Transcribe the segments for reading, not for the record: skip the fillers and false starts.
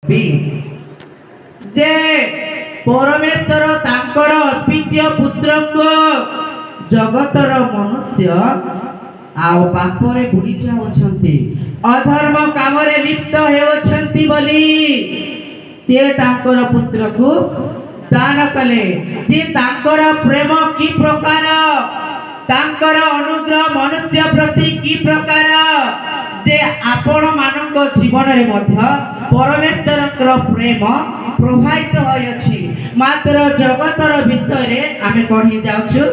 भी जे परमेश्वर तांकर अद्वितीय पुत्र को जगतर मनुष्य आउ पापरे बुड़ी जाउछंती अधर्म कामरे लिप्त हेउछंती बोली से तांकर पुत्र को दान कले जे तांकर प्रेम की प्रकार तांकर अनुग्रह मनुष्य प्रति की प्रकार जे आपण मानक जीवन रे मध्य परमेश्वर प्रेम प्रभावित होयछि मात्र जगतर विषय रे आमे पढ़ी जाउछु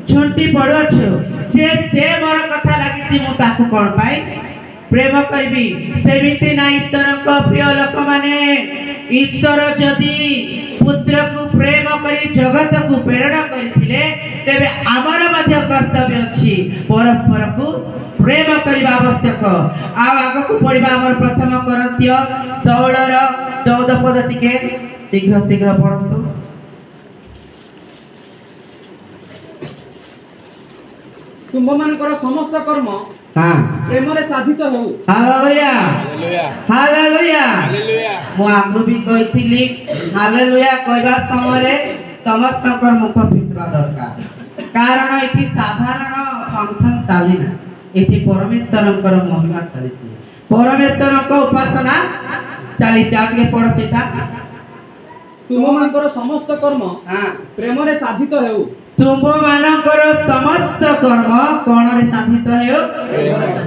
झुंटी पड़छु से मोर कथा लागिछि मु ताकू कोन पाई प्रेम करबी सेमिति ना ईश्वर को प्रिय लोक माने ईश्वर जदि पुत्र को प्रेम करी जगत को प्रेरणा करथिले तेबे हमर मध्य कर्तव्य अछि परस्पर को प्रेम करबा आवश्यक आ आगो को पढ़िबा हमर प्रथम करंत्य 16 र 14 पद टिके शीघ्र शीघ्र पढ़तो। तुम मानकर समस्त कर्म हां प्रेम रे साधित हो। हालेलुया हालेलुया हालेलुया मु आगु भी कहिथिली हालेलुया कहबा समय रे समस्त मुख फिटवा दरकार कारण एठी साधारण फंक्शन चाली ना एठी परमेश्वरंकर महिमा चली परमेश्वर को उपासना चली के पड़ सेटा तुम मानकर समस्त कर्म हां प्रेम रे साधित हो। तुम मानकर समस्त कर्म कोन रे साधित हेयो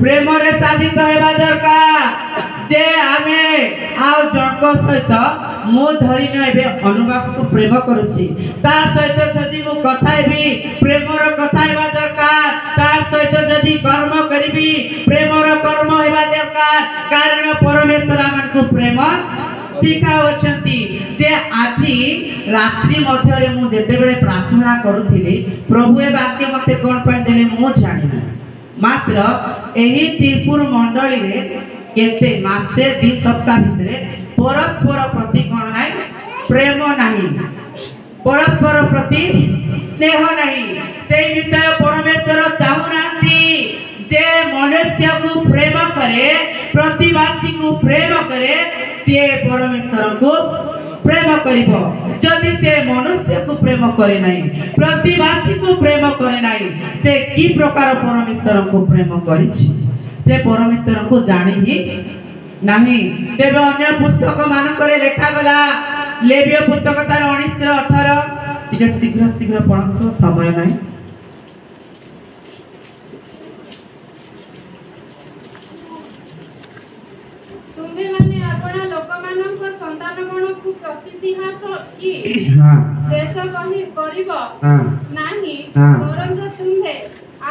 प्रेम रे साधित हेबा दरकार जे आमे आउ जणक सहित मु धरि न एबे अनुभव को प्रेम करूछि ता सहित जदि मु कथाइबी प्रेम रो कथाइबा दरकार ता सहित जदि कर्म करिबी प्रेम रो कर्म हेबा दरकार कारण परमेश्वर हमन को प्रेम शिखावछंती जे आजी रात्रि मध्य रे मु जेते बेले प्रार्थना करूथिली प्रभु ए वाक्य मते कोन पय देले मु जानि मात्र एही त्रिपुर मंडली रे केते मासे 2 सप्ताह भितरे परस्पर प्रति कोन नाही प्रेम नाही परस्पर प्रति स्नेह नाही सेही विषय परमेश्वर चाहुनांती जे मनुष्य को प्रेम करे प्रतिवासी को प्रेम करे से परमेश्वर को प्रेम करिबो जदि से मनुष्य को प्रेम करे नहीं प्रतिवासी को प्रेम करे नहीं से की प्रकार परमेश्वर को प्रेम करिछि से परमेश्वर को जानि ही नहीं तेबे अन्य पुस्तक मान करे लेखा गला लेविय पुस्तक तार 19 रे 18 ଟିକେ शीघ्र शीघ्र पढ़तो समय नहीं तुम्ही माने आपण लोकमानक संतानगणକୁ प्रतिसिंहास की हां देश कहि करिबो हां नाही हां परंतु तुम्हे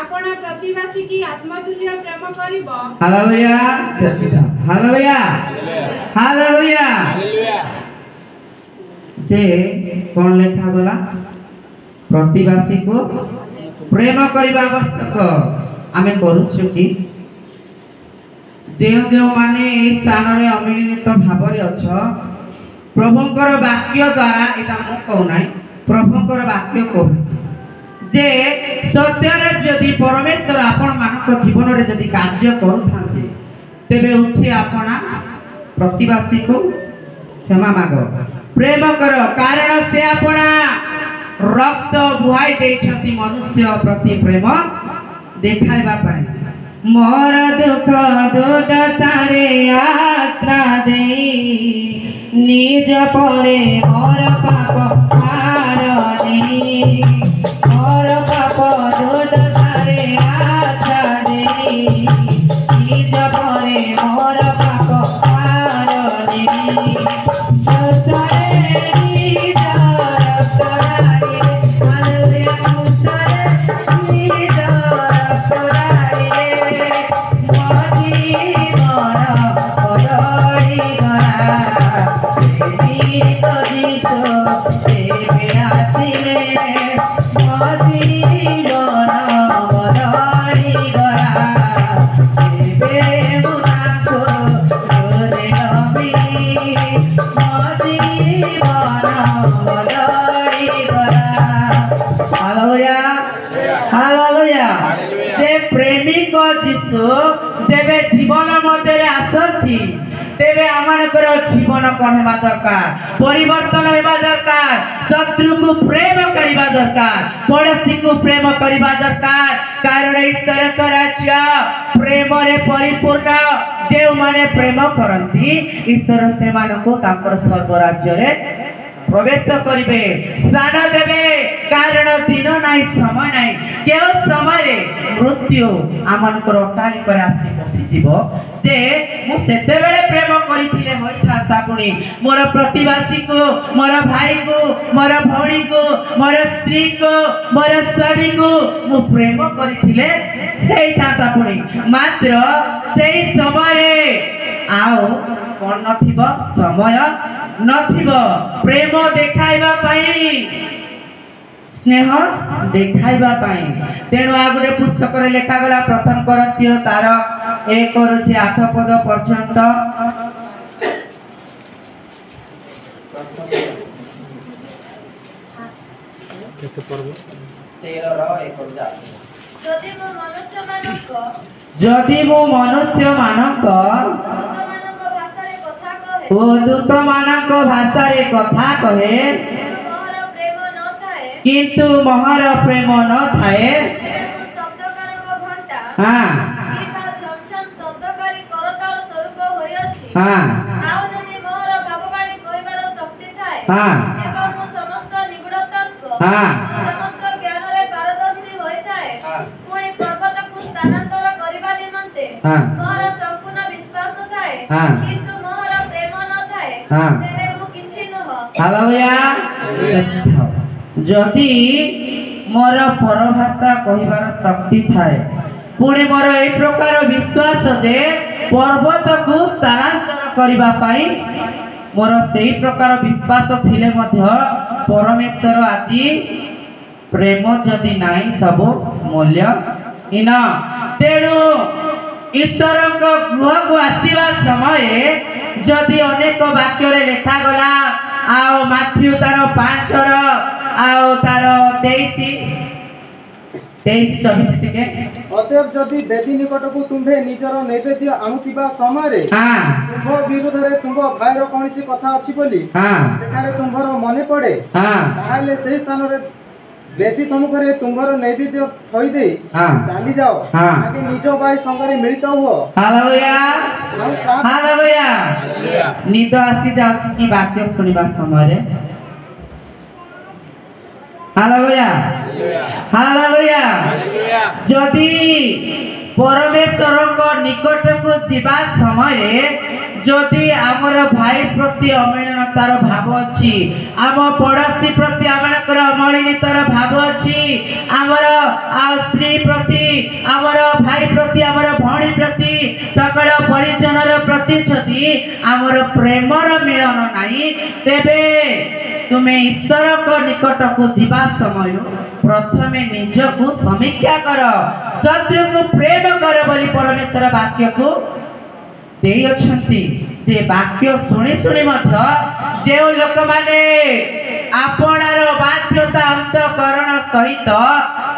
आपण प्रतिवासी की आत्मतुल्य प्रेम करिबो। हालेलुया सत्य हालेलुया हालेलुया हालेलुया जे कोन लेखा गला प्रतिवासी को प्रेम करबा आवश्यक आमे करूछु कि जे जे माने ए स्थान रे अमिलित भाव रे अछ प्रभुकर वाक्य द्वारा एटा मु कहू नाही प्रभुकर वाक्य कहू जे सत्य रे जदि परमेश्वर आपण मानक जीवन रे जदि कार्य करू थांते तेबे उठी आपना प्रतिवासी को क्षमा मागो प्रेम करो कारण से अपना रक्त बुहाई देछंती मनुष्य प्रति प्रेम देखाइबा पाए मोर दुख दुर्दशारे आश्रा देई निज परे मोर पाप हारनी मोर पाप दुर्दशारे आश्रा देई निज परे मोर पाप हारनी प्रेमिक जीसु जेबे जीवन मध्य आसती तेबे आमानकर जीवन कौन हेबा दरकार परिवर्तन हेबा दरकार शत्रु को प्रेम करिबा दरकार पड़ोसी को प्रेम करिबा दरकार कारण ईश्वर का राज्य प्रेम रे परिपूर्ण जे माने प्रेम करंती ईश्वर से मानको तांकर स्वर्ग राज्य रे प्रवेश करिवे स्थान देवे कारण दिन नाई समय नाई केउ समय रे मृत्यु आमन को अटाली करे आसी बसी जीवो जे मु सेते बेले प्रेम करिथिले होइथाता पुनी मोर प्रतिवासी को मोर भाई को मोर भौणी को मोर स्त्री को मोर स्वामी को मु प्रेम करिथिले हेइथाता पुनी मात्र सेई समय रे आओ कोन नथिबो समय नथिबो प्रेम देखाइबा पाई स्नेह देखाइबा पाई तेणु आ गुटे पुस्तक रे लेखा गला प्रथम करंतियो तार 1 ରୁ 8 पद पर्यंत केते पर्व 13 ର 1 जा ଯଦି ମୁଁ ମନୁଷ୍ୟ ମାନଙ୍କ ଓ ଦୂତ ମାନଙ୍କ ଭାଷାରେ କଥା କହେ କିନ୍ତୁ ମୋହର ପ୍ରେମ ନ ଥାଏ ହଁ ହଁ ହଁ ହଁ जदि मोर परभाषा कहिबार शक्ति थाए पुणे मोर ए प्रकार विश्वास जे पर्वत को स्थानांतर करिबा पाई मोर सेही प्रकार विश्वास थिले मध्य परमेश्वर आजी प्रेम जदि नाही सब मूल्य इन तेणु ईश्वर गृह को आसीबा समय जदि अनेक वाक्य रे लेखा गला आओ माथ्यू तार 5 रो आओ तार 23-24 टिके अतएव जदि बेदी निकट को तुम्हे निजर नैवेद्य आनुतिबा समय रे हां तुम विरोध रे तुम भाईर कोनसी कथा अछि बोली हां सेठारे तुमरो मने पड़े हां ताले सेही स्थान रे बेदी सम्मुख रे तुमरो नैवेद्य थई दे हां चाली जाओ हां आगे निजो भाई संगरे मिलित हो हालेलुया हालेलुया निद आसी जाउछि कि वाक्य सुनिबा समय रे हालेलुया हालेलुया जदि परमेश्वर को निकट को जीवा समय जदि आमर भाई प्रति अमिलनतार भाव अछि आम पड़ोसी प्रति आमनकर अमलिनतार भाव अछि आमर स्त्री प्रति आमर भाई प्रति आमर भौणी प्रति सकल परिजनर प्रति जदि आमर प्रेमर मिलन नाही तेबे तुमे ईश्वर को निकट को जीवा समय प्रथमे निज को समीक्षा कर शत्रु को प्रेम कर बोली परमेश्वर वाक्य को देई अछंती जे वाक्य सुनी सुनी मध्य जे लोक माने आपणार बाध्यता अंतकरण सहित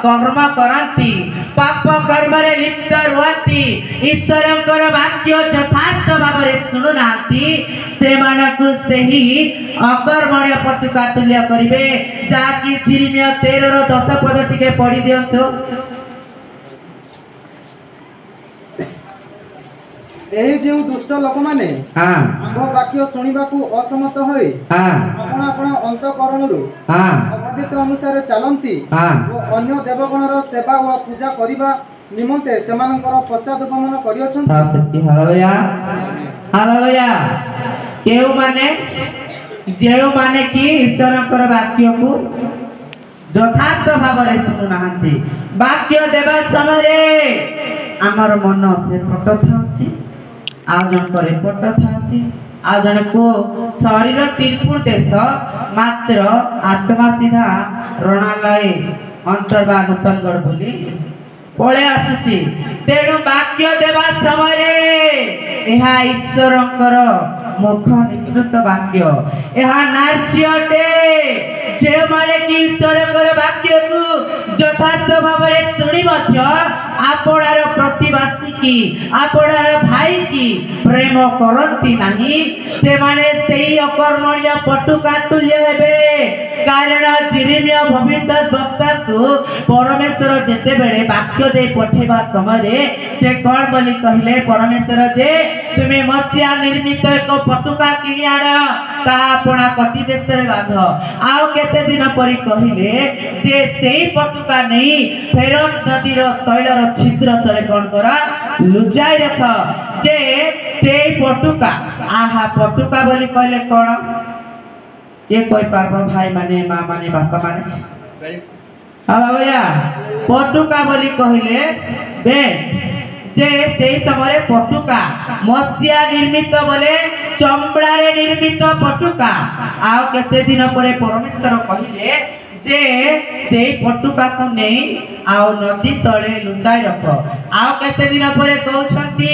कर्म करंती पाप कर्म रे लिप्त रहती ईश्वरकर वाक्य यथार्थ भाव रे सुनु नाती से मानकु सही अकर्मण्य प्रतिका तुल्य करिवे जाकी जिरिमिया 13 रो 10 पद टिके पढी दियंतो एही जे दुष्ट लोक माने हां आम वाक्य सुनिबा को असमत होई हां आपण आपण अंतकरण रु हां अवधित अनुसार चलंती हां ओ अन्य देवगणर सेवा व पूजा करिबा निमंते सेमानकर पश्चात गमन करियछन ता सत्य हालेलुया हालेलुया केउ माने जेउ माने कि ईश्वरकर वाक्य को यथार्थ भाव रे सुनु नाहंती वाक्य देबा समय रे हमर मन से फट थाउची आ जन करे पट थाउची आ जन को शरीर तिरपुर देश मात्र आत्मा सीधा रणालय अंतर्बा नूतनगढ़ बोली पळे आसुची तेणु वाक्य देवा समय रे एहा ईश्वरकर मुख निश्रुत वाक्य यह नार्य अटे जे माने कि ईश्वर वाक्य को यथार्थ भाव में शुणी आपणार प्रतिवासी की आपणार भाई की प्रेम करती नहीं से माने सेही अकर्मण्य पटुका तुल्य हेबे कारण जिरिमिया भविष्य वक्ता को परमेश्वर जेते बेले वाक्य दे पठेबा समय से कौन बोली कहले परमेश्वर जे तुम्हें मत्स्या निर्मित एक पटुका किनी आण ता अपना कटी देश रे बांध आउ केते दिन परी कहले जे सेही पटुका नहीं फेरत नदीर शैलर छिद्र तले कौन करा लुचाई रख जे तेई पटुका आहा पटुका बोली कहले कौन ये कोई पार्व भाई माने माँ माने बापा माने हाँ भैया पटुका बोली कहले बेट जे से समय पटुका मस्या निर्मित बोले चमड़ा रे निर्मित पटुका आउ केते दिन परे परमेश्वर कहले जे से पटुका को नहीं आउ नदी तले लुचाई रख आउ केते दिन परे कहउछंती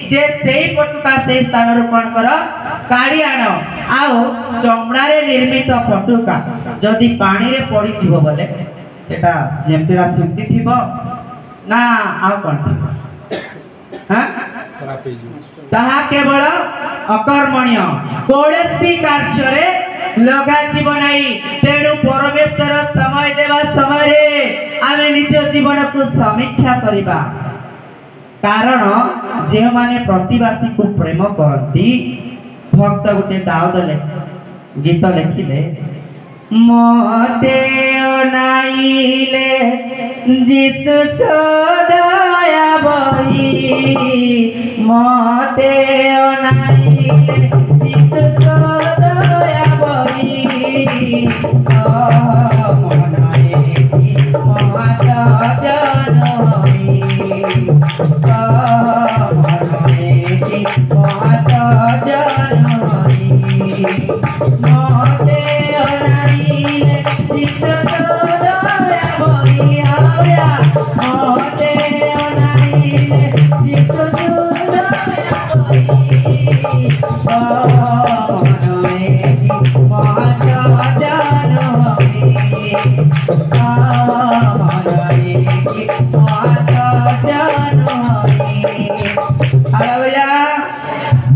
जे से पटुका से स्थान रो कोन कर काढी आण आउ चमड़ा रे निर्मित पटुका जदी पानी रे पड़ी जीवो बोले सेटा जेमतिरा सिद्धि थिबो ना आउ कोन थिबो हाँ ताहा केवल अकर्मण्य कौड़सी कार्य लगा जीवन तेणु परमेश्वर समय देवा समय आमे निज जीवन को समीक्षा करिबा कारण जे माने प्रतिवासी को प्रेम करती भक्त गुटे दाऊद गीत लिखिले मते अनाइले जिसु सदया बही मते अनाइले जिसु सदया बही मनाए की महाता जननी मनाए की महाता जननी मते अनाइले जिसु सदया बही आया मते अनाइले जिसु सदया बही मनाए की महाता जननी मनाए की महाता जननी हालेलुया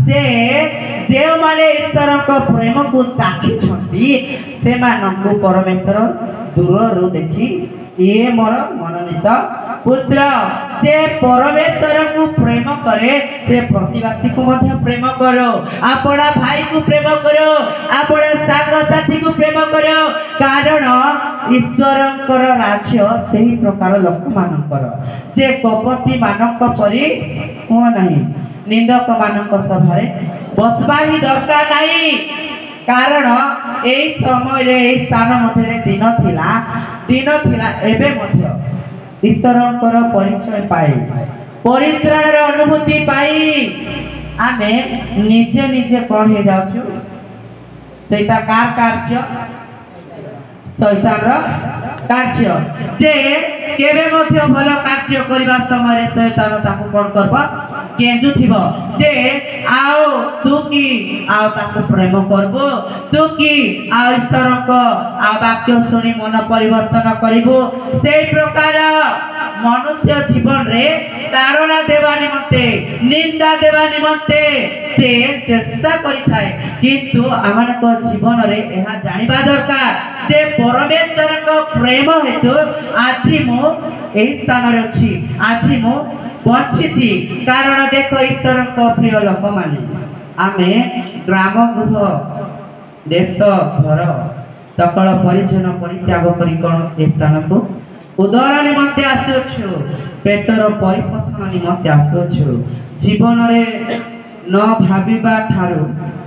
से जे माने ईश्वर को प्रेम को चाखी छंती से मानकु परमेश्वर दूररु देखी ये मोर मनोनीत पुत्र जे परमेश्वर को प्रेम करे से प्रतिवासी को मध्य प्रेम करो आपड़ा भाई को प्रेम करो आपड़ा साग साथी को प्रेम करो कारण ईश्वरंकर राज्य सही प्रकार लोक मानकर जे कपटी मानक परी हो नहीं निंदक मानक सभारे बसबा ही दरकार नहीं कारण एई समय रे एई स्थान मध्य दिन थिला एबे मध्य ईश्वरंकर परिचय पाई परित्राणर अनुभूति पाई आमे निजे निजे कोन हे जाउछु सेटा कार कार्य शैतान कार्य जे केबे मध्य भल कार्य करबा समय रे शैतान ताकू कोन करबा केंजु थिबो जे आओ तू की आओ ताकू प्रेम करबो तू की आ ईश्वर को आ वाक्य सुनी मन परिवर्तन करिबो से प्रकार मनुष्य जीवन रे तारणा देवा निमंते निंदा देवा निमंते से चेष्टा करि थाए किंतु आमन को जीवन रे एहा जानिबा दरकार जे परमेश्वर को प्रेम हेतु आछि मो एही स्थान रे अछि आछि मो बंची कारण देखो ईश्वर को प्रिय लोक माने आमे ग्राम गृह देश घर सकल परिजन परित्याग करी कोन ए स्थान को उदार निमंते आसुछु पेटर परिपोषण निमंते आसुछु जीवन रे न भाबिबा ठारू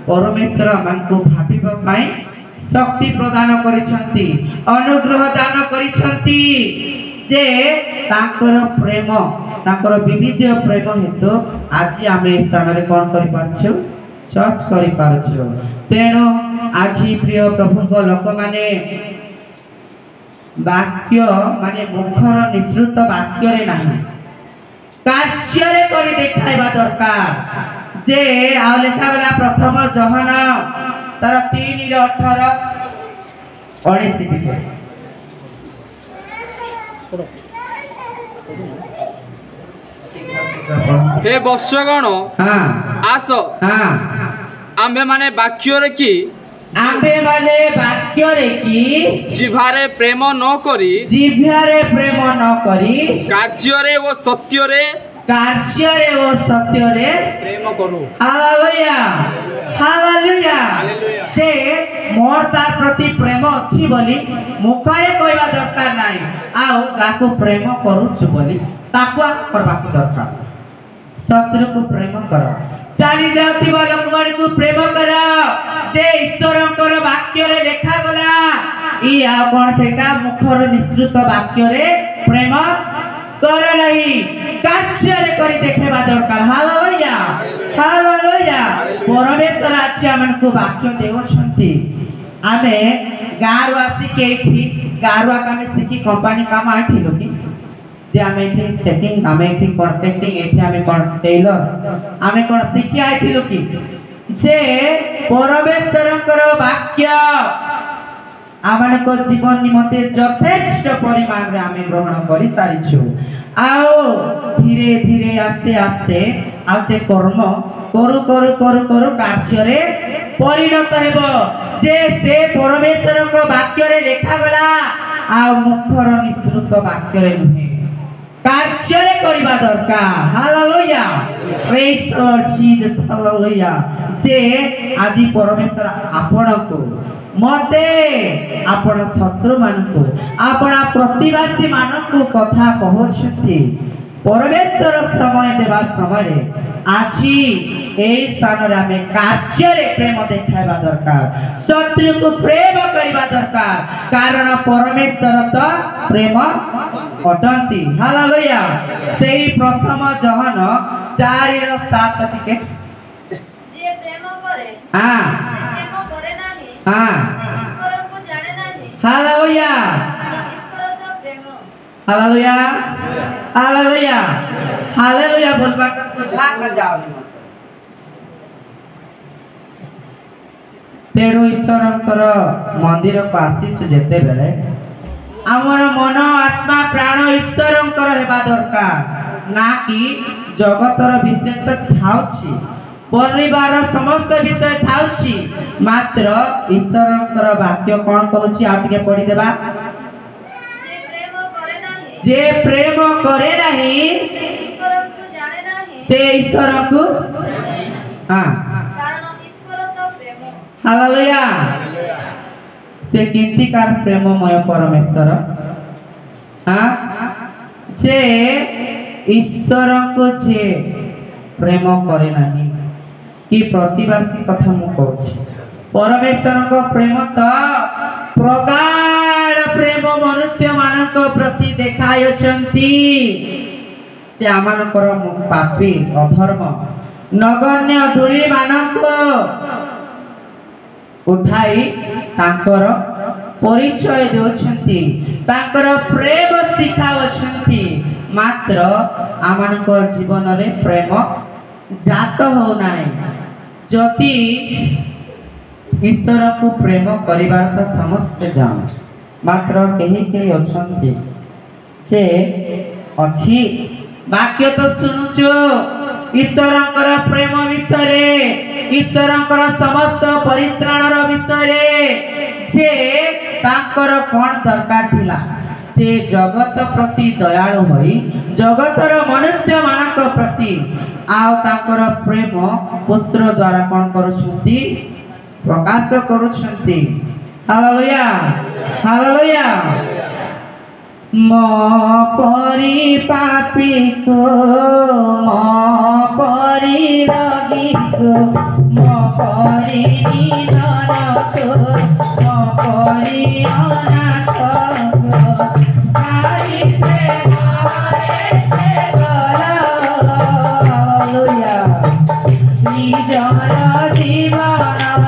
परमेश्वर मानकु भाबिबा पाई शक्ति प्रदान करिसंती अनुग्रह दान करिसंती जे तांकर प्रेम तांकर विविध प्रेम हेतु आज आमे स्थान रे कोन करि पारछु चर्च करि पारछु तेणु आज प्रिय प्रभु को लोक माने वाक्य माने मुखर निश्रुत वाक्य रे नाही कार्य रे करि देखाइबा दरकार जे आउ लेखा गला प्रथम जहन तार 3:18 19 टिके हे बर्षगण हां आस हां आम्भे माने वाक्य रे की आम्भे माने वाक्य रे की जिभारे प्रेम न करी जिभ्यारे प्रेम न करी कार्य रे वो सत्य रे कार्य रे ओ सत्य रे प्रेम करू। हालेलुया हालेलुया जे मोर तार प्रति प्रेम अछि बोली मुखरे कहबा दरकार नाही आउ ताको प्रेम करूछु बोली ताको करबा दरकार शत्रु को प्रेम कर चाली जाउथिबा लोकमान को प्रेम कर जे ईश्वरंकर वाक्य रे देखा गला ई आ कोन सेटा मुखर निश्चित वाक्य रे प्रेम कर नहीं कार्य रे करी देखेबा दरकार। हालेलुया हालेलुया परमेश्वर आछि हमन को वाक्य देवछंती आमे गारो आसी केठी गारो कामे सिकी कंपनी काम आइथिलो कि जे आमे एठी चेकिंग आमे एठी कॉन्ट्रैक्टिंग एठी आमे कोन टेलर आमे कोन सिखि आइथिलो कि जे परमेश्वरंकर वाक्य आमन को जीवन निमते यथेष्ट परिमाण रे आमे ग्रहण करि सारिछु आओ धीरे धीरे आस्ते आस्ते आ से कर्म करू करू करू करू कार्य रे परिणत हेबो जे से परमेश्वर को वाक्य रे लेखा गला आ मुखर निश्चित वाक्य रे नुहे कार्य रे करबा दरकार। Hallelujah praise the Lord Jesus hallelujah जे आजि परमेश्वर आपण को मते आपण शत्रु मान को आपण प्रतिवासी मान को कथा कहछथि परमेश्वर समय देवा समय आछि एई स्थान रे हमें कार्य रे प्रेम देखाइबा दरकार शत्रु को प्रेम करबा दरकार कारण परमेश्वर तो प्रेम अटंती। हालेलुया सेही प्रथम जहन 4:7 टिके जे प्रेम करे हां प्रेम करे नाही हां ईश्वर को जाने नाही। हालेलुया ईश्वर तो प्रेम। हालेलुया हालेलुया हालेलुया बोलबा का सुधा का जाओ तेणु ईश्वरंकर मंदिर को आसीछु जेते बेले आमर मन आत्मा प्राण ईश्वरंकर हेबा दरकार ना कि जगतर विषय तो थाउछि परिवार समस्त विषय थाउछि मात्र ईश्वरंकर वाक्य कोन कहूछि आ टिके पढि देबा जे प्रेम करे नाही ईश्वर को जाने नाही से ईश्वर को हां कारण ईश्वर तो प्रेम। हालेलुया से कीर्तिकार प्रेममय परमेश्वर हां जे ईश्वर को जे प्रेम करे नाही कि प्रतिवासी कथा मु कहछि परमेश्वर को प्रेम तो प्रगाढ़ प्रेम मनुष्य मानक प्रति देखायछंती से आमानकर पापी अधर्म नगण्य धूली मानक उठाई तांकर परिचय देउछंती तांकर प्रेम सिखावछंती मात्र आमानक जीवन रे प्रेम जात हो नाही जति ईश्वर को प्रेम करिबार तो समस्त जान मात्र केही केही अछंती जे अछि वाक्य तो सुनुचो ईश्वरंकर प्रेम विषय ईश्वरंकर समस्त परित्राणर विषय जे तांकर कोन दरकार थिला से जगत प्रति दयालु होई जगतर मनुष्य मानक प्रति आउ तांकर प्रेम पुत्र द्वारा कोन करूछंती प्रकाश करूछंती। हालेलुया हालेलुया मो परी पापी को मो परी रोगी को मो परी निधन को मो परी अनाथ को तारी प्रेम रे गला। हालेलुया निजर जीवन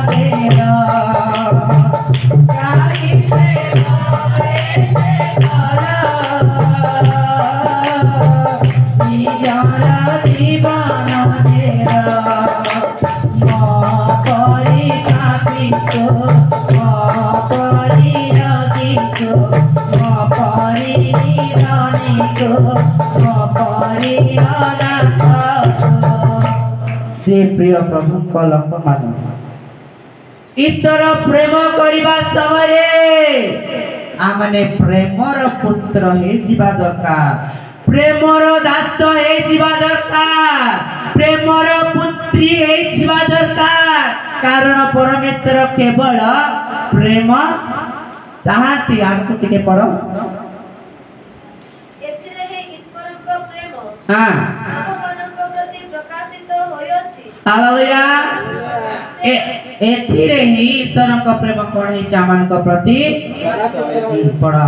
देला तारी प्रेम रे गला निजर जीवन देला से प्रिय प्रभु को लोक मान ईश्वर प्रेम करबा समय आमने प्रेमर पुत्र हे जीवा दरकार प्रेमर दास हे जीवा दरकार प्रेमर पुत्री हे जीवा दरकार कारण परमेश्वर केवल प्रेम चाहती आपको टिके पढ़ो एथिरे हे ईश्वरଙ୍କ प्रेम हां ଆମମାନଙ୍କ ପ୍ରତି ପ୍ରକାଶିତ ହୋଇଅଛି हालेलुया एथिरे ही ईश्वरଙ୍କ प्रेम कोन हे आमनक प्रति पढ़ो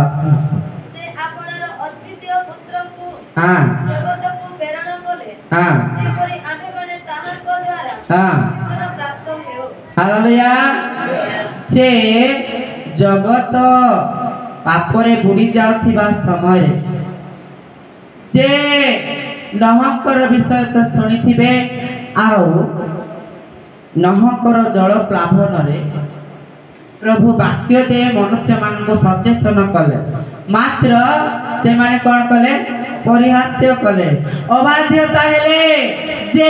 ସେ ଆପଣର ଅଦ୍ୱିତୀୟ ପୁତ୍ରଙ୍କୁ हां ଜଗତକୁ ପ୍ରେରଣ କଲେ हां ଯେପରି ଆମ୍ଭେମାନେ ତାହାଙ୍କ ଦ୍ୱାରା हां ଜୀବନ ପ୍ରାପ୍ତ ହେଉ हालेलुया से जगत पापरे बुड़ी जाउथिबा समय जे नहकर विषय तो शुणिथिबे आउ नहकर जल प्लावन रे प्रभु वाक्य दे मनुष्य मान को सचेतन कले मात्र से माने कोन कले परिहास्य कले अबाध्यता हेले जे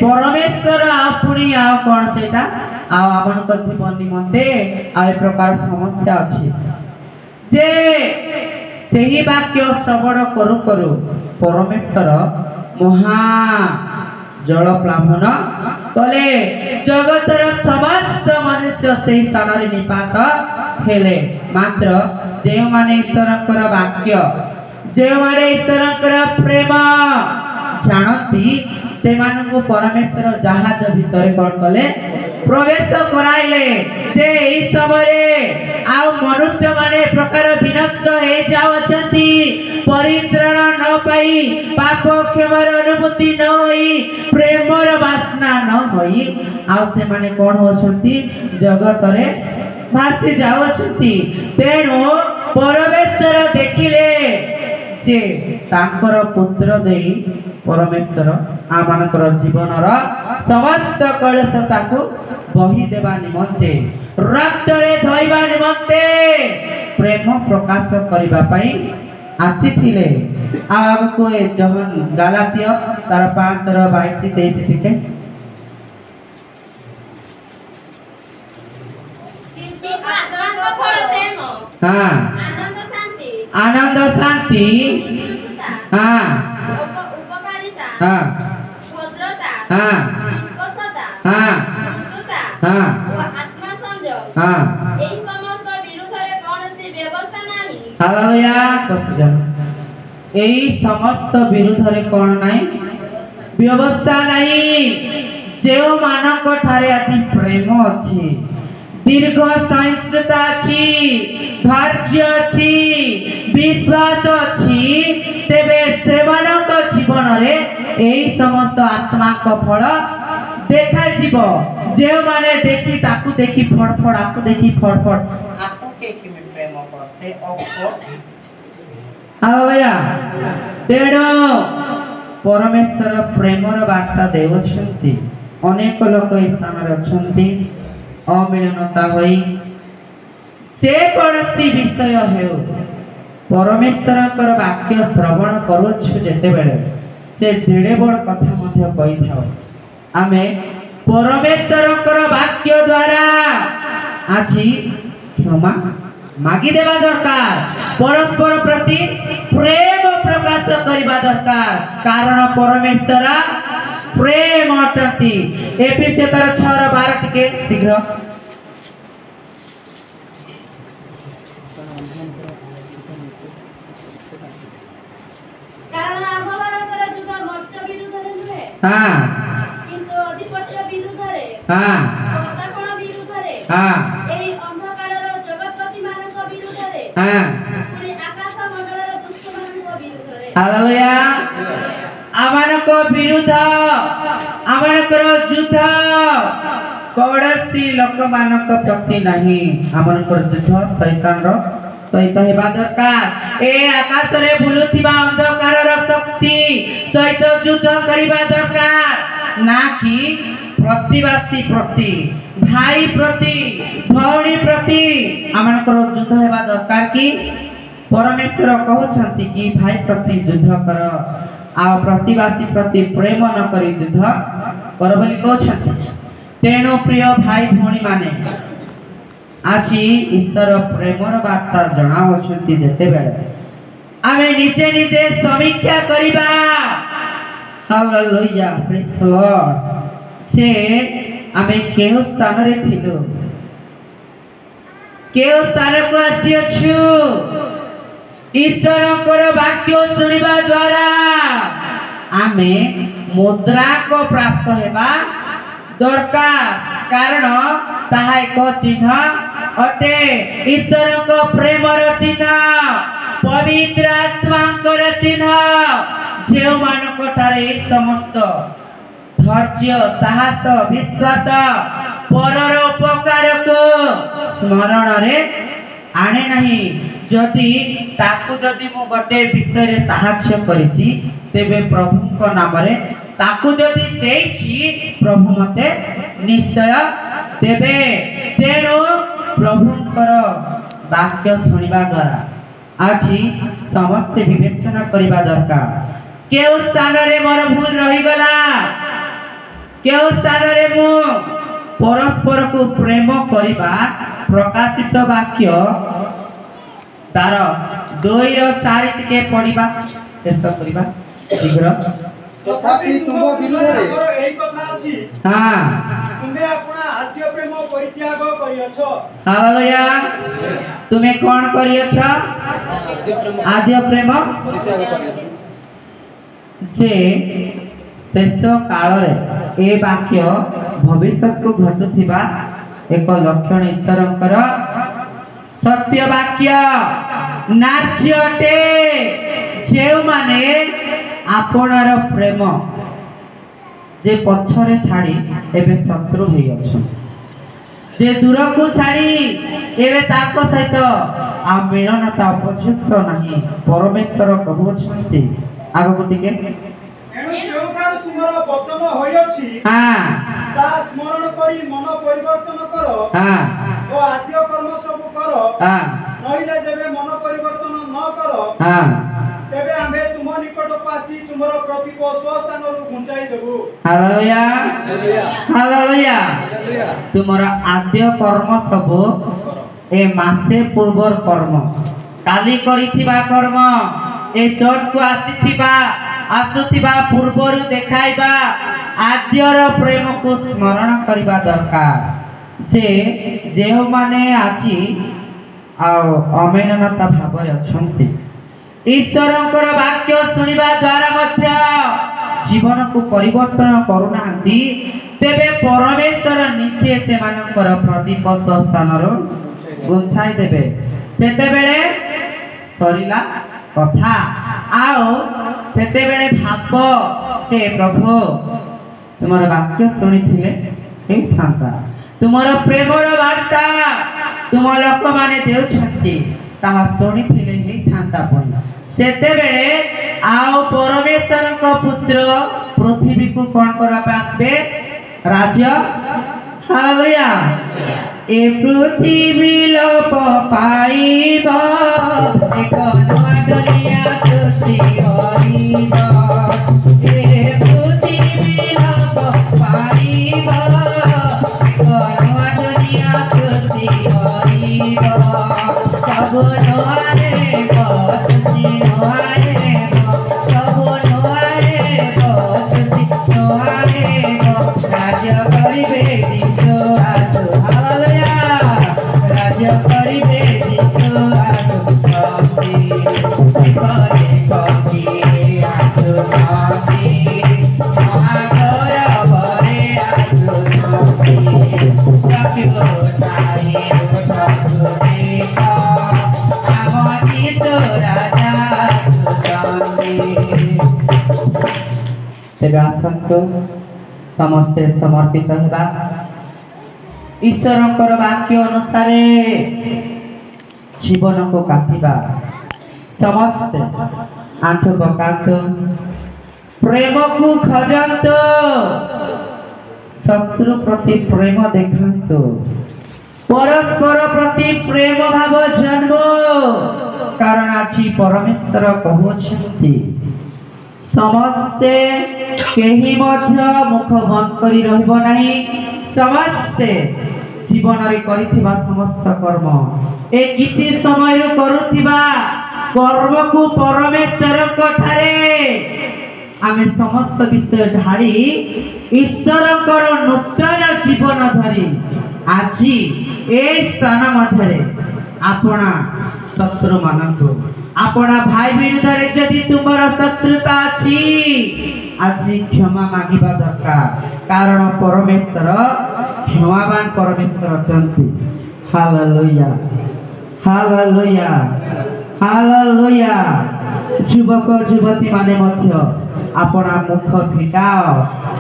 परमेश्वर आपुनी आ कोन सेटा आ आपन को जीवन निमंते आ ए प्रकार समस्या अछि जे सेही वाक्य श्रवण करू करू परमेश्वर महा जल प्लावन कले जगतर समस्त मनुष्य से स्थान रे निपात हेले मात्र जे माने ईश्वरकर वाक्य जे माने ईश्वरकर प्रेम जानती से मानकु परमेश्वर जहाज भितर कोन कले प्रवेश कराइले जे ई समय आ मनुष्य माने प्रकार विनष्ट हे जावछंती परित्राण न पाई पाप क्षमार अनुभूति न होई प्रेमर वासना न होई आ से माने कोन होछंती जगत रे भासी जावछंती तेनो परमेश्वर देखिले जे तांकर पुत्र देई परमेश्वर आमानकर जीवनर समस्त कलशता को बही देवा निमंते रक्त रे धोइबा निमंते प्रेम प्रकाश करिबा पई आसीथिले आग को जहन गालातिय तार 5 ର 22 23 टिके କିନ୍ତୁ ଆତ୍ମାଙ୍କ ଫଳ ପ୍ରେମ हां आनंद शांति हां ଉପକାରିତା हां ଭଦ୍ରତା हां ବିଶ୍ୱସ୍ତତା हां ମୃଦୁତା हां ଓ ଆତ୍ମସଂଯମ हां ଏହି ସମସ୍ତ ବିରୁଦ୍ଧରେ କୌଣସି ବ୍ୟବସ୍ଥା ନାହିଁ हालेलुया बसजन एई समस्त विरुद्ध रे कोन नाही व्यवस्था नाही जेओ मानक ठारे अछि प्रेम अछि दीर्घ सहिष्णुता अछि धैर्य अछि विश्वास अछि तेबे सेवनक जीवन रे एई समस्त आत्मा को फल देखा जीव जे माने देखि ताकू देखि फड़फड़ आकू देखि फड़फड़ आकू के कि में प्रेम करते ओको हालेलुया तेणु परमेश्वर प्रेमर वार्ता देउछंती अनेक लोक स्थान रे अछंती अमिलनता होई से कोनसी विषय हेउ परमेश्वरकर वाक्य श्रवण करूछु जेते बेले से जेडे बड़ कथा मध्य कहि थाओ आमे परमेश्वरकर वाक्य द्वारा आछि क्षमा मागी देवा दरकार परस्पर प्रति प्रेम प्रकाश करिबा दरकार कारण परमेश्वर प्रेम अटंती एफिसियों 6:12 टिके शीघ्र कारण आम्हामानଙ୍କର ଯୁଦ୍ଧ ମର୍ତ୍ତ୍ୟ ବିରୁଦ୍ଧରେ ନୁହେଁ हां କିନ୍ତୁ ଅଧିପତ୍ୟ ବିରୁଦ୍ଧରେ हां କର୍ତ୍ତାପଣ ବିରୁଦ୍ଧରେ हां ଏହି ଅନ୍ଧକାରର ଜଗତପତିମାନଙ୍କ ବିରୁଦ୍ଧରେ हां ପୁଣି ଆକାଶ ମଣ୍ଡଳର ଦୁଷ୍ଟମାନଙ୍କ ବିରୁଦ୍ଧରେ हालेलुया आमानक विरुद्ध आमानकर युद्ध कौड़सी लोक मानक प्रति नहीं आमानकर युद्ध शैतान रो सहित हेबा दरकार ए आकाश रे बुलुथिबा अंधकार रो शक्ति सहित युद्ध करिबा दरकार ना कि प्रतिवासी प्रति भाई प्रति भौणी प्रति आमनकर युद्ध हेबा दरकार कि परमेश्वर कहउछंती कि भाई प्रति युद्ध कर आ प्रतिवासी प्रति प्रेम न करी युद्ध कर बोली कहउछंती। तेणु प्रिय भाई भौणी माने आसी ईश्वर प्रेमर वार्ता जणाउछंती जेते बेले आमे निजे निजे समीक्षा करिबा। Hallelujah praise the Lord. से आमे केउ स्थान रे थिलु केउ स्थान को आसी अछु ईश्वरकर वाक्य सुनिबा द्वारा आमे मुद्रा को प्राप्त हेबा दरकार कारण ताहा एक चिन्ह अटे ईश्वर को प्रेमर चिन्ह पवित्र आत्मांकर चिन्ह जेउ मानकटारे समस्त धैर्य साहस विश्वास परर उपकार को स्मरण रे आने नहीं। जदि ताकू जदि मु गोटे विषय रे सहाय्य करिछि तेबे प्रभु को नाम रे ताकू जदि देछि प्रभु मते निश्चय देबे। तेणु प्रभुकर वाक्य सुनिबा द्वारा आज समस्त विवेचना करिबा दरकार केउ स्थान रे मोर भूल रही गला केउ स्थान रे मु परस्पर को प्रेम करिबा प्रकाशित वाक्य तार 2 रो 4 टिके पढिबा चेष्टा करिबा शीघ्र। तथापि तुम विरोधरे एई कथा अछि हां तुमे अपना आद्य प्रेम परित्याग करियछ। हालेलुया। तुमे कोन करियछ आद्य प्रेम जे शेष काल रे ए वाक्य भविष्य को घटुथिबा एक लक्षण ईश्वरंकर सत्य वाक्य नाच्यटे जेउ माने आपनार प्रेम जे पछरे छाड़ी एबे शत्रु होई अछन जे दूर को छाड़ी एबे ताको सहित आ मिलनता उपयुक्त नाही परमेश्वर कहउछंती आगो गुटिके एणु केउ काल तुमरा बचन होयछि हां ता स्मरण करी मन परिवर्तन करो हां ओ आद्य कर्म सब करो हां नहिले जेबे मन परिवर्तन न करो हां तेबे आमे तुम निकट पासी तुमरो प्रतीक स्वस्थान रु घुंचाई देबु। Hallelujah hallelujah. तुमरा आद्य कर्म सब ए मासे पूर्वर कर्म काली करिथिबा कर्म ए चर्च को आसीथिबा आसुथिबा पूर्वरु देखाइबा आद्यर प्रेम को स्मरण करिबा दरकार जे जेउ माने आछि आ अमेननता भाବରେ अछंती ईश्वरंकर वाक्य सुनिबा द्वारा मध्य जीवन को परिवर्तन करूनांती तेबे परमेश्वर निचे से मानकर प्रदीप स्थान रो गुंछाई देबे सेते बेले सरिला कथा आओ सेते बेले भाव से प्रभु तुमर वाक्य सुनिथिले हे थांता तुमर प्रेमर वार्ता तुम लोक माने देउछंती ताहा सुनिथिले हे थांता पन सेते बेले आओ परमेश्वर को पुत्र पृथ्वी को कोन करा आसबे राज्य। हालेलुया। ए पृथ्वी लोप पाइबा एक नवा दुनिया सृष्टि होइबा ए पृथ्वी लोप पाइबा एक नवा दुनिया सृष्टि होइबा सब नवारे बसति नवारे सब नवारे बसति नवारे राज्य करिबे दिसो आसु। हालेलुया। राज्य करिबे दिसो आसु शांति करे ककी आसु शांति महागर भरे आसु शांति सकिलो ताई उठो देखा आगति तो राजा शांति। तेबे आसंतो समस्ते समर्पित हेबा ईश्वरंकर वाक्य अनुसार जीवन को काटिबा समस्त आंठ पकांत प्रेम को खजंत शत्रु प्रति प्रेम देखांतु परस्पर प्रति प्रेम भाव जन्म कारण आज परमेश्वर कहउछंती समस्ते केही मध्य मुख बंद करी रहबो नाही समस्ते जीवन रे करिथिबा समस्त कर्म ए किछि समय रो करूथिबा कर्म को परमेश्वर कठारे आमे समस्त विषय ढाली ईश्वर नूतन जीवन धरी आज ए स्थान मध्य आपणा शत्रु मानक आपणा भाई विरुद्ध जदि तुमर शत्रुता अछि आज क्षमा मागिबा दरकार कारण परमेश्वर क्षमावान परमेश्वर अटंती हालेलुया हालेलुया हालेलुया युवक युवती माने मध्य अपना मुख फिटाओ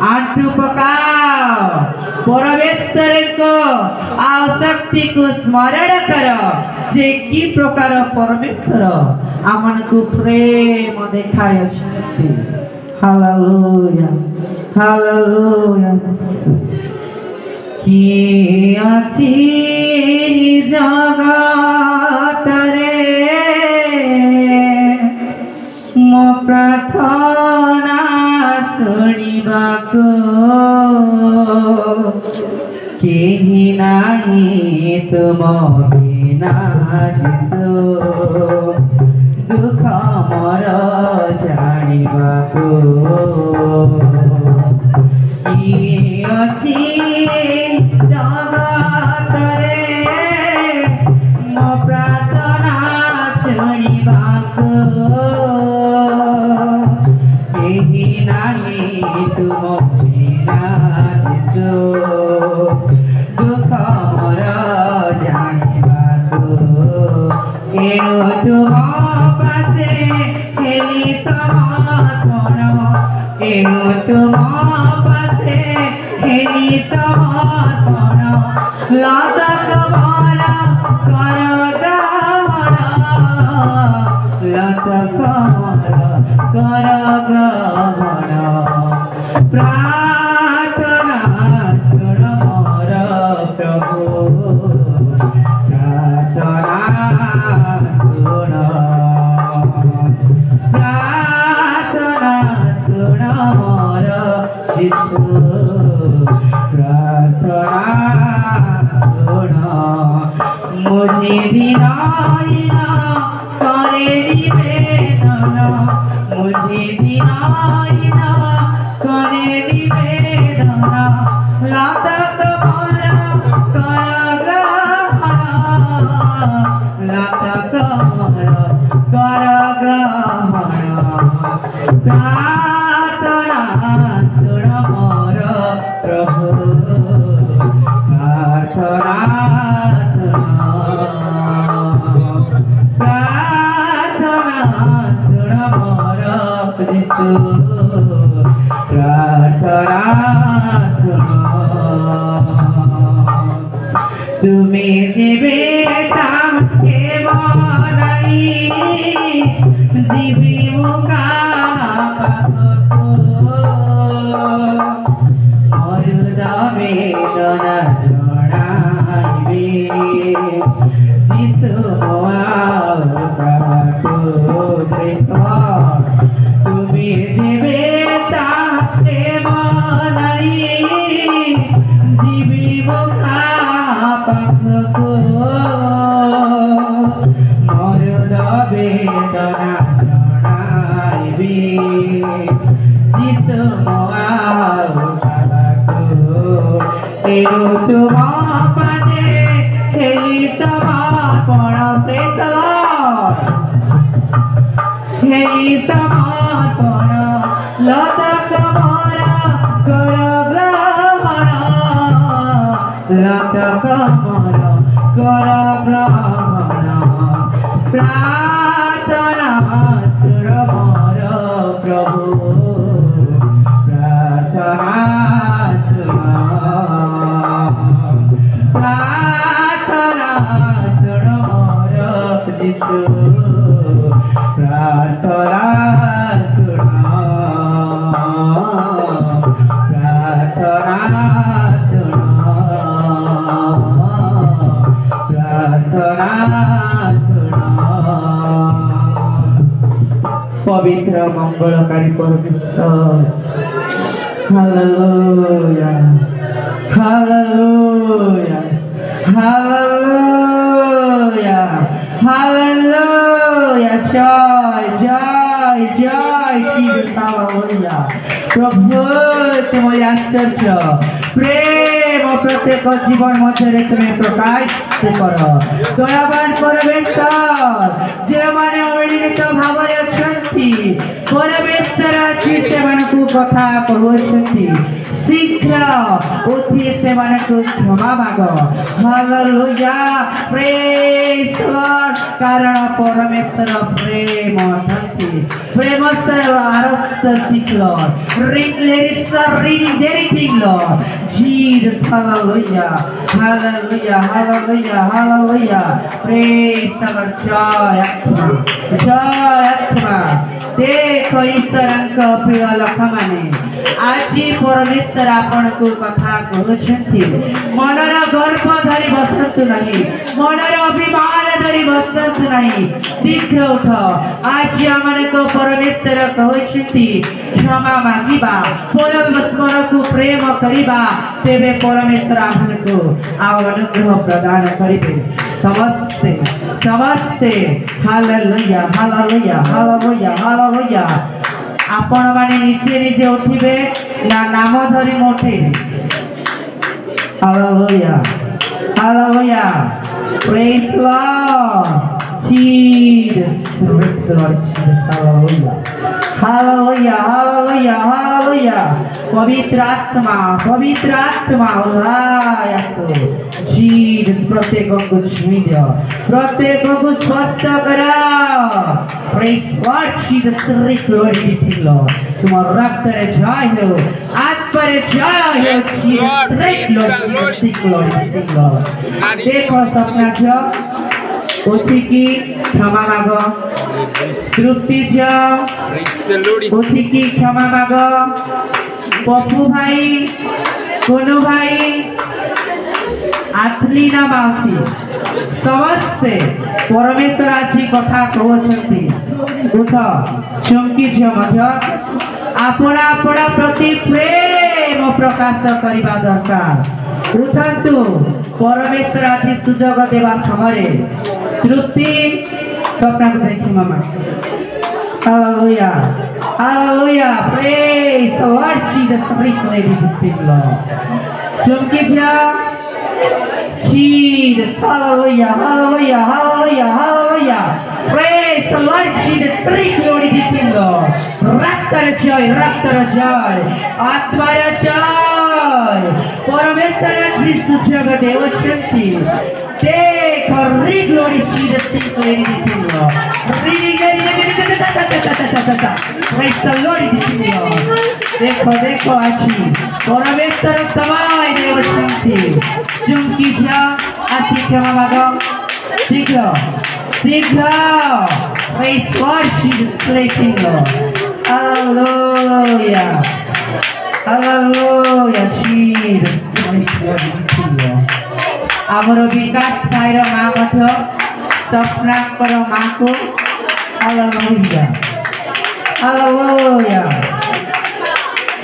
आंटू पकाओ परमेश्वर को आशक्ति को स्मरण करो से की प्रकार परमेश्वर आमन को प्रेम देखाय छथि हालेलुया हालेलुया की अछि जगत रे मो प्रार्थना शुणिबाको केही नाही तुम बिना जिसो दुख मोर जानिबाको की अछि जगत रे मो प्रार्थना शुणिबाको केही नाही तुम बिना जिसो दुख मोर जानिबाको एणु तुम पासे हेली समर्पण एणु तुम पासे हेली समर्पण लतक मारा कर लतक मारा कर ग्रहण प्रार्थना सुन मोर प्रभु प्रार्थना सुन प्रार्थना सुन मोर यीशु प्रार्थना सुन मुझे दिनाइना करे निवेदन मुझे दिनाइना करे निवेदन लतक मारा कर ग्रहण लतक मारा कर ग्रहण प्रार्थना सुन मोर प्रभु प्रार्थना सुन मोर यीशु प्रार्थना सुन तुम्हें जीविता के मानाई जीवी मुका मरुदा वेदना सुनाइबे जिसु तुम्हें जीविता के मानाई जीवी मुका पाखको मरुदा वेदना सुनाइबे जिसु एणु तुम पादे हेली समर्पण हेली समर्पण लतक मारा कर ग्रहण लतक मारा कर ग्रहण प्रार्थना सुन मोर प्रभु प्रार्थना सुन प्रार्थना सुन मोर यीशु प्रार्थना सुन प्रार्थना प्रार्थना पवित्र मंगलकारी परमेश्वर हालेलुया हालेलुया हालेलुया हालेलुया जय जय जय जीसस हालेलुया प्रभु तुम्हारी आश्चर्य प्रेम प्रत्येक जीवन मध्य तुम्हें प्रकाश कर दयावान परमेश्वर जे माने अविनीत भाव परमेश्वर अच्छी से कथा कहते शीघ्र उठी से क्षमा माग हालेलुया प्रेज गॉड कारण परमेश्वर प्रेम ठांती प्रेमस्तर आरस सीख Lord reading everything Lord Jesus hallelujah hallelujah hallelujah hallelujah praise the Lord joy atma देखो ईश्वरଙ୍କ प्रिय ଲୋକମାନେ ଆଜି ପରମେଶ୍ୱର ଆପଣଙ୍କୁ କଥା କହୁଛନ୍ତି ମନର ଗର୍ବ ଧରି ବସନ୍ତୁ ନାହିଁ ମନର ଅଭିମାନ ଧରି ବସନ୍ତୁ ନାହିଁ ଶୀଘ୍ର ଉଠ ଆଜି ଆମମାନଙ୍କ ପରମେଶ୍ୱର କହୁଛନ୍ତି କ୍ଷମା ମାଗିବା ପରମେଶ୍ୱରକୁ ପ୍ରେମ କରିବା ତେବେ ପରମେଶ୍ୱର ଆମମାନଙ୍କୁ ଆଉ ଅନୁଗ୍ରହ ପ୍ରଦାନ କରିବେ ସମସ୍ତେ ସମସ୍ତେ ହାଲେଲୁୟା ହାଲେଲୁୟା ହାଲେଲୁୟା हालेलुया आपण माने नीचे नीचे उठिबे ना नाम धरि उठेबे hallelujah hallelujah praise Lord Jesus praise Lord Jesus hallelujah hallelujah hallelujah hallelujah पवित्र आत्मा उल्लास जीसस प्रत्येक को छुई दियो प्रत्येक को स्पर्श करो praise Lord Jesus glory to Lord तुम्हारा रक्त रे जय हो आत्मा रे जय हो जीसस ग्लोरी टू लॉर्ड देखो सपना छ उठी की क्षमा मागो तृप्ति छ उठी की क्षमा मागो पप्पू भाई कोनु भाई आथलीना मासी समस्ते परमेश्वर आछि कथा कहउछंती उठ चमकी छ मध्य आपणा आपणा प्रति प्रेम प्रकाश करिबा दरकार उठंतु परमेश्वर आछि सुजोग देवा समय तृप्ति स्वप्न को देखि मामा Hallelujah. Hallelujah. Praise the Lord Jesus. Lady Lord. Chumki ja. Jesus. Hallelujah. Hallelujah. Hallelujah. Hallelujah. Praise the Lord Jesus. Glory to the Lord. Raptor joy. Raptor joy. Atmara joy. Parameswar Jesus jaga deva shanti. Take or read glory Jesus. Glory to the Lord. Praise the Lord. देखो देखो अच्छी परमेश्वर समय देव शांति चुमकी जा आसी क्षमा मागो शीघ्र शीघ्र Praise God Jesus slating Lord Hallelujah Hallelujah Jesus Praise God ଆମର ବିକାଶ ଭାଇର ମା ମଧ୍ୟ ସ୍ୱପ୍ନାଙ୍କର ମାଙ୍କୁ Hallelujah Hallelujah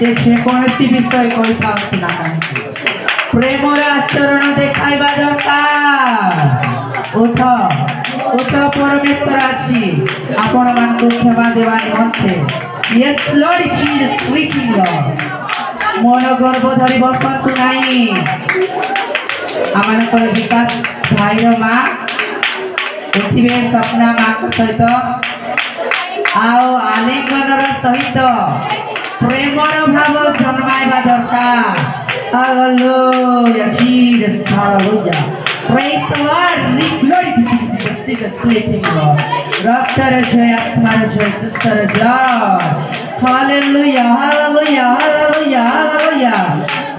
जे कौनसी विषय कोई पाप ना प्रेमर आचरण देखाइबा दरकार उठ उठ परमेश्वर आछि आपण मान को क्षमा देवा निमंते yes Lord Jesus speaking Lord मन गर्भ धरि बसंतु नाही आमानकर विकास भाईर मां उठिबे सपना मां को सहित आओ आलिंगनर सहित प्रेमर भाव जन्माइबा दरकार Hallelujah Jesus Hallelujah Praise the Lord Glory to Jesus Slating Lord Raptor joy Atma joy Krista joy Hallelujah Hallelujah Hallelujah Hallelujah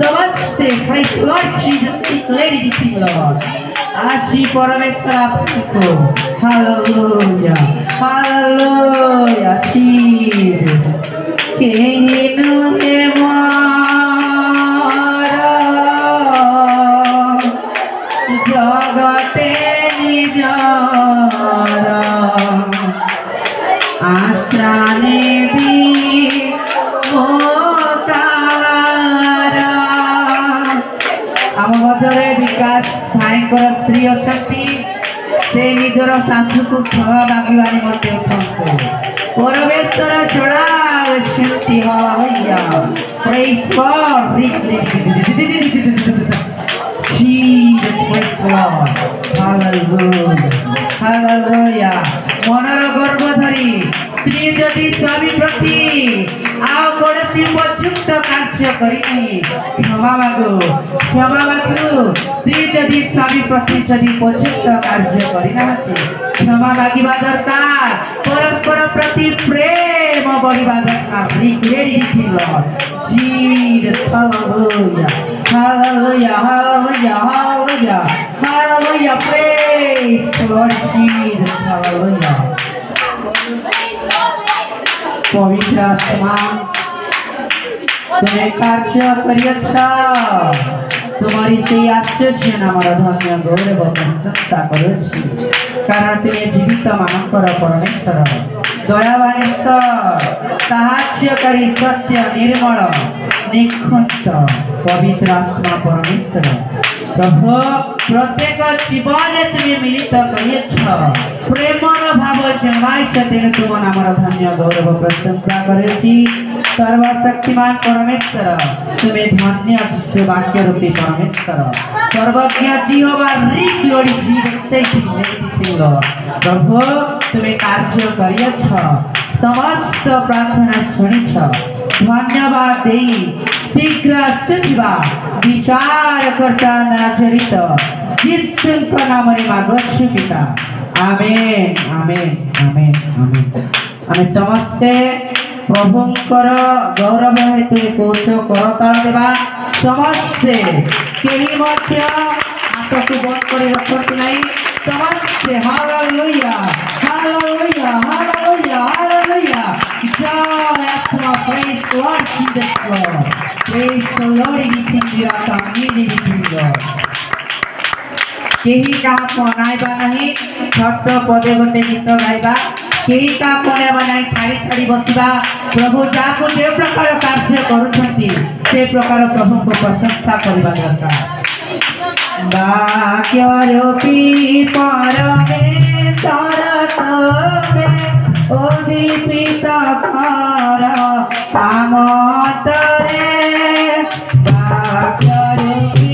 Namaste Praise the Lord Jesus Glory to Lord Aji Parameshwar आपको Hallelujah Hallelujah Jesus केनु हे मारा जगते निज आशा नेबी आम मध्य विकास भाईकर स्त्री अच्छा से निजर शाशु को क्षमा मागिबार मते उठंतु परमेश्वर छोड़ा शांति हवैया praise God Jesus praise the Lord hallelujah hallelujah मनर गर्व धरी स्त्री जदि स्वामी प्रति आओ कौनसी उपयुक्त कार्य करी क्षमा मागो स्त्री जदि स्वामी प्रति जदि उपयुक्त कार्य करना क्षमा मागिबा दरकार परस्पर प्रति प्रेम बढ़िबा दरकार Jesus hallelujah hallelujah hallelujah hallelujah hallelujah praise the Lord Jesus hallelujah पवित्र आत्मा तुम्हें कार्य करियछा तुम्हारी से आश्चर्य नामर धन्य गौरव प्रशंसा करुछि कारण तुम्हें जीवित मानकर परमेश्वर दयावान ईश्वर साहाय्यकारी सत्य निर्मल निखंत पवित्र आत्मा परमेश्वर प्रभु प्रत्येक जीवन तुम्हें मिलित करियछ प्रेमर भाव जन्माइछ तेणु तुम नामर धन्य गौरव प्रशंसा करुछि सर्वशक्तिमान परमेश्वर तुम्हें धन्य शिशु वाक्य रूपी परमेश्वर सर्वज्ञ जीवा रिक्लोड़ी जीवते प्रभु तुम्हें कार्य करियछ समस्त प्रार्थना शुणिछ धन्यवाद दे शीघ्र आसुथिबा विचार करता नाजरित यीशुଙ୍କ नामରେ ମାଗଛୁ ପିତା आमेन आमेन आमेन आमेन ଆମେ ସମସ୍ତେ प्रभुଙ୍କର गौरव हेतु कोच करताल देवा समस्ते केही मध्य हाथକୁ बंद କରି ରଖନ୍ତୁ ନାହିଁ समस्ते हालेलुया हालेलुया हालेलुया हालेलुया जय आत्मा praise Lord Jesus Lord praise the Lord नितिरा Tamhini नितिरा केही का पनाइबा नहीं छट पदे गोटे गीत गाइबा केही का पनाइबा नहीं छाड़ी छाड़ी बसिबा प्रभु जाको जे प्रकार कार्य करूछंती से प्रकार प्रभु को प्रशंसा करबा दरकार वाक्य रूपी परमेश्वर तमे ओ दीपित कर सामतरे वाक्य रूपी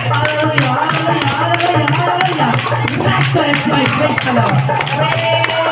Hallelujah, hallelujah, hallelujah. Praise the Lord.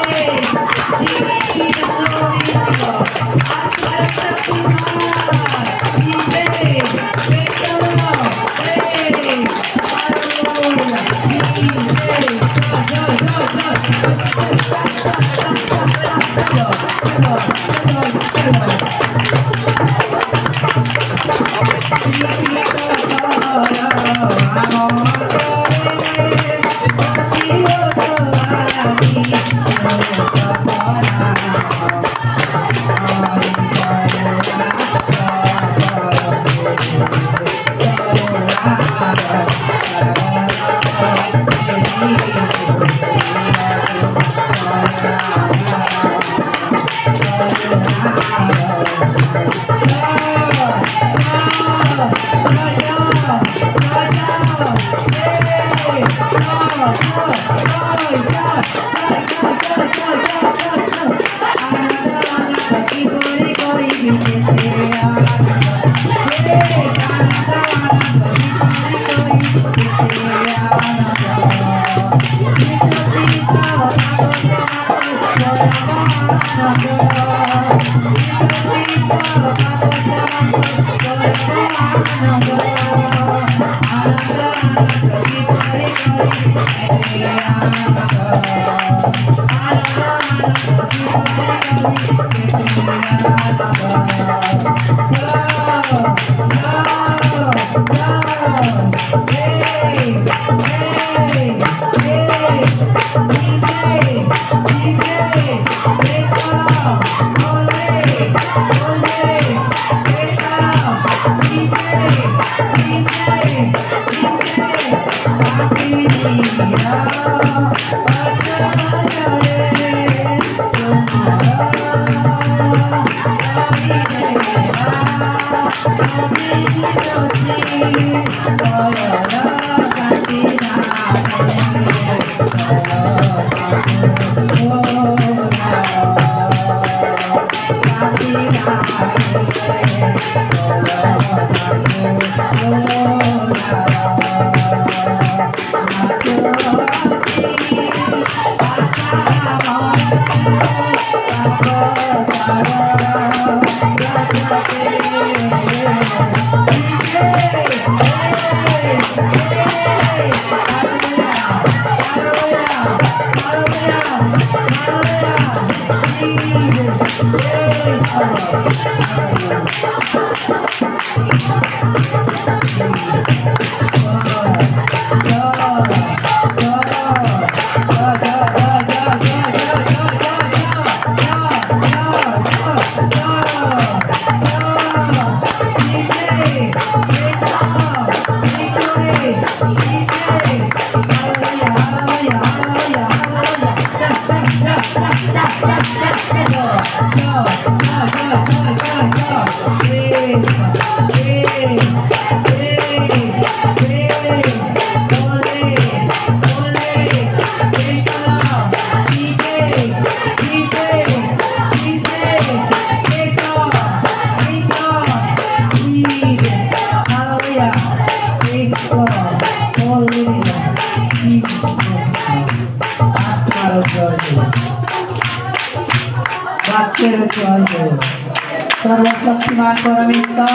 सर्वशक्तिमान परमेश्वर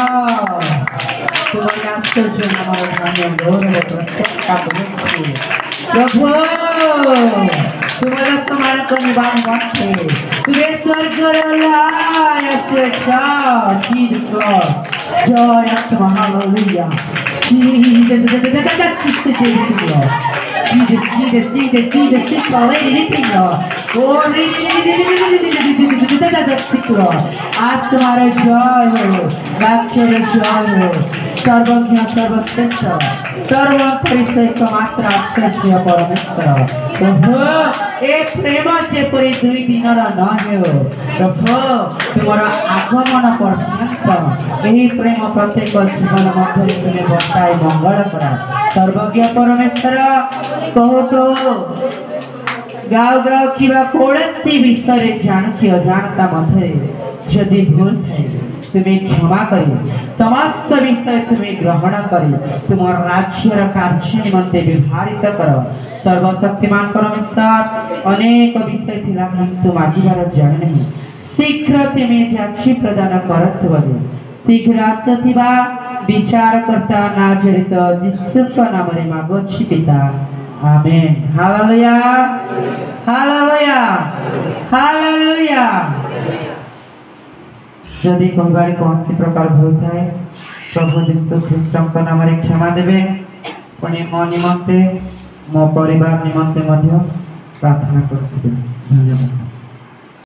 तुम्हारे आश्चर्य हमारे भाग्य गौरव प्रत्यक्षता करेंगे प्रभु तुम्हारा तुम्हारा को निभान वाटे तुम्हें स्वर्ग लाय स्वेच्छा जीसस जय आत्मा हालेलुया Jesus, आत्मार जय हो वाक्यर जय हो सर्वज्ञ सर्वश्रेष्ठ सर्व परिचय मात्र आश्चर्य परमेश्वर प्रभु ए प्रेम जेपरी दुई दिन न हो प्रभु तुमर आगमन पर्यंत यही प्रेम प्रत्येक जीवन मध्य तुम्हें बर्ताई मंगल करा सर्वज्ञ परमेश्वर कहो तो गाँव गाँव कि कौसी विषय जानकी अजाणता मध्य जदि भूल थे तुम्हें क्षमा करी समस्त विषय तुम्हें ग्रहण करी तुम राज्यर कार्य निमंते व्यवहारित कर सर्वशक्तिमान परमेश्वर अनेक विषय थिला किंतु मागिबार जान नहीं शीघ्र तुम्हें जाची प्रदान करत बले शीघ्र आसथिबा विचार करता नाजरित यीशु नाम रे मागोछि पिता आमेन हालेलुया हालेलुया हालेलुया जदि कहबारे कौन सी प्रकार भूल थाए प्रभु यीशु ख्रीष्ट नाम रे क्षमा देवे पुणी मो निमंते मो परिवार निमंते प्रार्थना करथिबे। धन्यवाद।